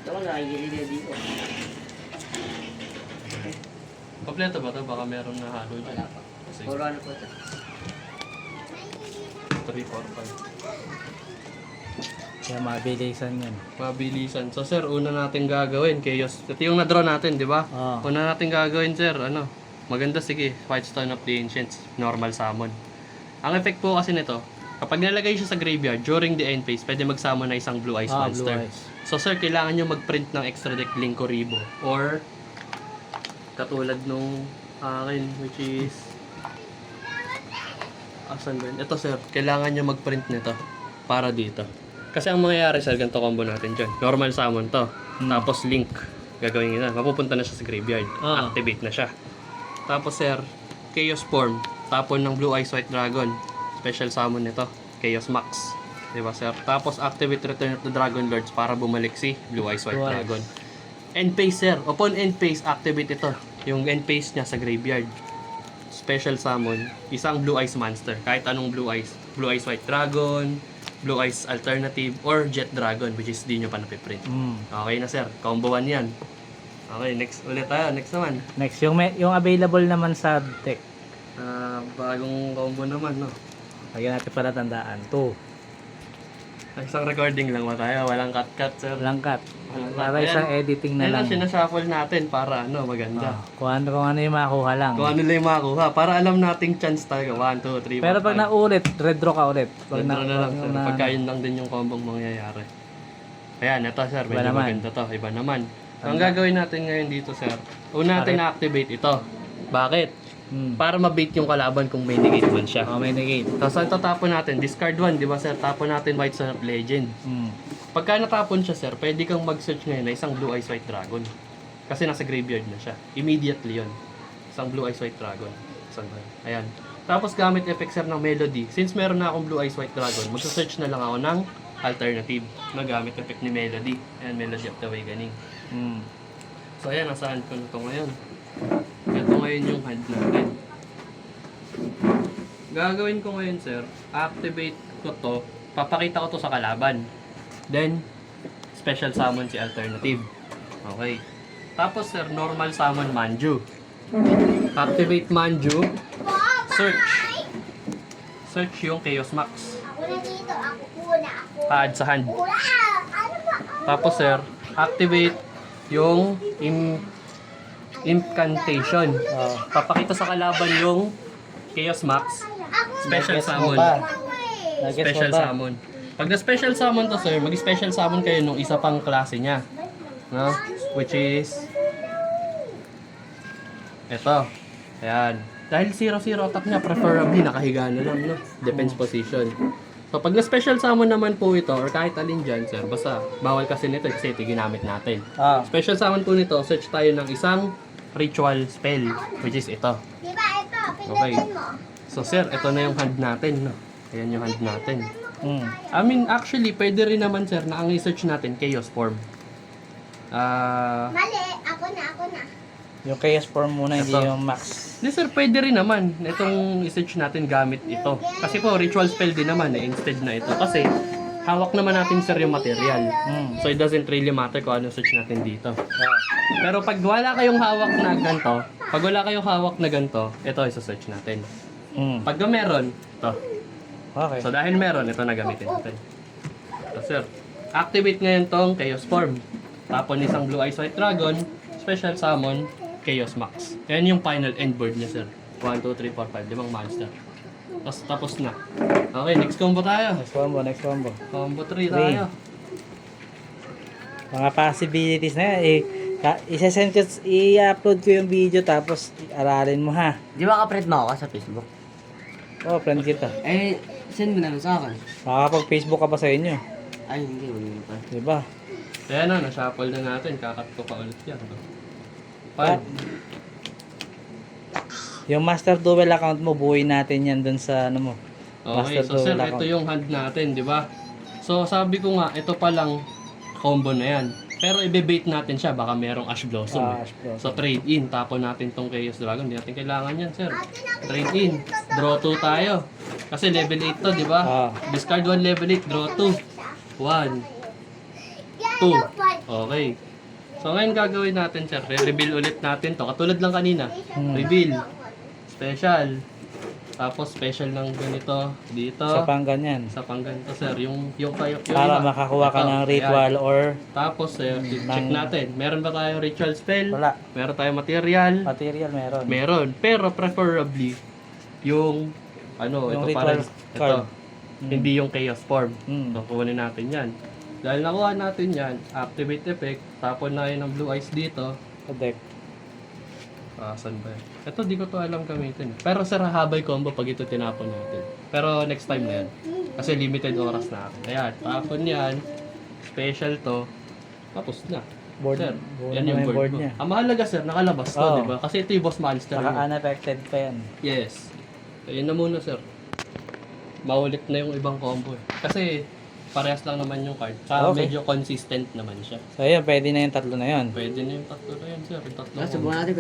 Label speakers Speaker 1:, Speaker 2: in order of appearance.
Speaker 1: Ito nakikilid dito.
Speaker 2: Kompleto ba ito? Baka meron na halo dyan.
Speaker 1: Wala pa.
Speaker 2: Sige.
Speaker 1: Puro ano po ito.
Speaker 2: 3, 4, 5.
Speaker 3: Kaya mabilisan yan.
Speaker 2: Mabilisan. So sir, una natin gagawin, chaos. Ito yung na-draw natin, di ba?
Speaker 3: Oo.
Speaker 2: Una natin gagawin sir, ano? Maganda, sige. White Stone of the Ancients. Normal summon. Ang effect po kasi nito, kapag nilagay siya sa graveyard, during the end phase, pwede mag-summon na isang Blue Eyes monster.
Speaker 3: Blue eyes.
Speaker 2: So sir, kailangan nyo mag-print ng extra deck Linkuriboh. Or, katulad nung akin, which is... Asan ba yun? Ito sir, kailangan nyo mag-print nito. Para dito. Kasi ang mangyayari sir, ganito combo natin dyan. Normal summon to. Tapos link. Gagawin nyo na. Mapupunta na siya sa graveyard.
Speaker 3: Ah.
Speaker 2: Activate na siya. Tapos sir, Chaos Form. Tapon ng Blue Eyes White Dragon. Special summon nito. Chaos Max. Diba sir? Tapos activate Return of the Dragon Lords para bumalik si Blue Eyes White
Speaker 3: Blue Eyes.
Speaker 2: Dragon. End phase sir. Upon end phase, activate ito. Yung end phase niya sa graveyard. Special summon. Isang Blue Eyes monster. Kahit anong Blue Eyes. Blue Eyes White Dragon, Blue Eyes Alternative, or Jet Dragon, which is di nyo pa napiprint. Okay na sir. Combo 1 yan. Okay, next ulit tayo. Next naman.
Speaker 3: Next, yung available naman sa deck.
Speaker 2: Bagong combo naman, no?
Speaker 3: Lagyan natin pala tandaan. 2.
Speaker 2: Isang recording lang ba tayo? Walang cut-cut, sir.
Speaker 3: Walang cut.
Speaker 2: Walang cut.
Speaker 3: Para isang editing na
Speaker 2: Yan
Speaker 3: lang.
Speaker 2: lang, sinashuffle natin para maganda.
Speaker 3: Kung ano yung makuha lang.
Speaker 2: Kung ano lang yung makuha. Para alam nating chance talaga. 1, 2, 3, 4,
Speaker 3: Pero pag naulit, red draw ka ulit. Pag
Speaker 2: na lang, sir. Pagka yun lang din yung combo mangyayari. Ayan, ito, sir.
Speaker 3: Iba
Speaker 2: Medyo
Speaker 3: naman.
Speaker 2: maganda to. Iba naman. So, ang gagawin natin ngayon dito, sir. Una natin na-activate ito. Bakit? Para mabait yung kalaban kung may negate man siya.
Speaker 3: May negate.
Speaker 2: Tapos ang tatapon natin, discard 1, di ba sir? Tapon natin White Sun of Legend. Pagka natapon siya sir, pwede kang mag-search ngayon na isang Blue Eyes White Dragon. Kasi nasa graveyard na siya. Immediately yon. Isang Blue Eyes White Dragon. Saan ba yun? Ayan. Tapos gamit effect sir ng Melody. Since meron na akong Blue Eyes White Dragon, magsa-search na lang ako ng alternative na gamit effect ni Melody. Ayan, Melody of the Awakening. So ayan, nasaan ko na ito ngayon. Ito ngayon yung hand natin. Gagawin ko ngayon sir, activate ko to, papakita ko to sa kalaban. Then, special summon si alternative. Okay. Tapos sir, normal summon Manju. Activate Manju. Search. Search yung Chaos Max.
Speaker 4: Ako na dito, ako.
Speaker 2: Pa-add sa hand.
Speaker 4: Ano ba?
Speaker 2: Tapos sir, activate yung Incantation. Papakita sa kalaban yung Chaos Max. Special summon. Special summon. Pag na-special summon to sir, mag-special summon kayo nung isa pang klase niya. No? Which is ito. Ayan. Dahil 0-0 attack niya, preferably nakahiga na lang, no? Defense position. So pag na-special summon naman po ito, or kahit alin dyan sir, basta bawal kasi nito kasi ito ginamit natin. Special summon po nito, search tayo ng isang ritual spell, which is ito.
Speaker 4: Di ba ito?
Speaker 2: Okay.
Speaker 4: Pindutin mo.
Speaker 2: So sir, ito na yung hand natin, no? Ayan yung hand natin. I mean, actually, pwede rin naman sir na ang i-search natin, Chaos Form.
Speaker 4: Mali, ako na.
Speaker 3: Yung chaos form muna, hindi
Speaker 2: Ito.
Speaker 3: yung max.
Speaker 2: Hindi sir, pwede rin naman itong i-search natin gamit ito. Kasi po, ritual spell din naman instead na ito. Kasi, hawak naman natin sir yung material. So it doesn't really matter kung ano search natin dito. Pero pag wala kayong hawak na ganito, ito isa-search natin. Pag meron, ito.
Speaker 3: Okay.
Speaker 2: So dahil meron, ito na gamitin natin. So sir, activate ngayon tong Chaos Form. Tapon isang Blue Eyes White Dragon, special summon, Chaos Max. Yan yung final end board niya sir. 1, 2, 3, 4, 5, 5 monster. Tapos na. Okay, next combo tayo.
Speaker 3: Next combo.
Speaker 2: Combo 3 tayo.
Speaker 3: Mga possibilities na yan. I-send ko, i-upload ko yung video tapos aralin mo ha.
Speaker 1: Di ba ka-friend mo ako sa Facebook?
Speaker 3: Oh, friend kita.
Speaker 1: Send mo naman sa akin.
Speaker 3: Makakapag-Facebook ka pa sa inyo.
Speaker 1: Ay, hindi pa.
Speaker 3: Diba?
Speaker 2: Ayan na, na-shuffle na natin. Kakat ko pa ulit yan.
Speaker 3: Yung Master Duel account mo, buuin natin yan dun sa ano mo.
Speaker 2: Okay, so sir, ito yung hand natin, di ba? So sabi ko nga, ito pa lang combo na yan. Pero i-bait natin siya, baka merong Ash Blossom.
Speaker 3: Ash Blossom.
Speaker 2: So trade in, tapon natin tong Chaos Dragon. Hindi natin kailangan yan, sir. Trade in, draw 2 tayo. Kasi level 8 to, di ba? Discard 1 level 8, draw 2. 1, 2. Okay. So ngayon gagawin natin, sir. Re-reveal ulit natin to. Katulad lang kanina. Reveal. Special. Tapos special ng ganito dito.
Speaker 3: Sa pang ganyan.
Speaker 2: Sa pang ganito, sir. Yung
Speaker 3: Para
Speaker 2: iba.
Speaker 3: makakuha ka
Speaker 2: Ito,
Speaker 3: ng ritual
Speaker 2: ayan.
Speaker 3: or
Speaker 2: Tapos, sir, check
Speaker 3: ng-
Speaker 2: natin. Meron ba tayong ritual spell?
Speaker 3: wala.
Speaker 2: Meron tayong material?
Speaker 3: Material meron.
Speaker 2: Meron. Pero preferably, yung
Speaker 3: Yung
Speaker 2: ito
Speaker 3: ritual
Speaker 2: ito.
Speaker 3: card.
Speaker 2: Hindi yung chaos form.
Speaker 3: Mm.
Speaker 2: So, kunin natin yan. Dahil nakuha natin yan, activate effect, tapon na yun ng blue eyes dito.
Speaker 3: Sa deck.
Speaker 2: Saan ba yan? Ito, di ko to alam gamitin. Pero sir, habay combo pag ito tinapon natin. Pero next time na yan. Kasi limited oras na ako. Ayan, tapon yan. Special to. Tapos na.
Speaker 3: Board,
Speaker 2: Sir,
Speaker 3: board
Speaker 2: yan
Speaker 3: naman
Speaker 2: yung
Speaker 3: yung
Speaker 2: board
Speaker 3: board
Speaker 2: ko.
Speaker 3: niya.
Speaker 2: Ang mahalaga sir, nakalabas to,
Speaker 3: Oo.
Speaker 2: di ba? Kasi ito yung boss monster
Speaker 3: Saka
Speaker 2: niya.
Speaker 3: unaffected pa yan.
Speaker 2: Yes. Ayun na muna sir. Maulit na yung ibang combo eh. Kasi parehas lang naman yung card. Saka
Speaker 3: Okay.
Speaker 2: medyo consistent naman siya.
Speaker 3: So, yun, pwede na yung tatlo na yun.
Speaker 2: Pwede na yung tatlo na yan sir. Yung tatlo
Speaker 1: Subukan natin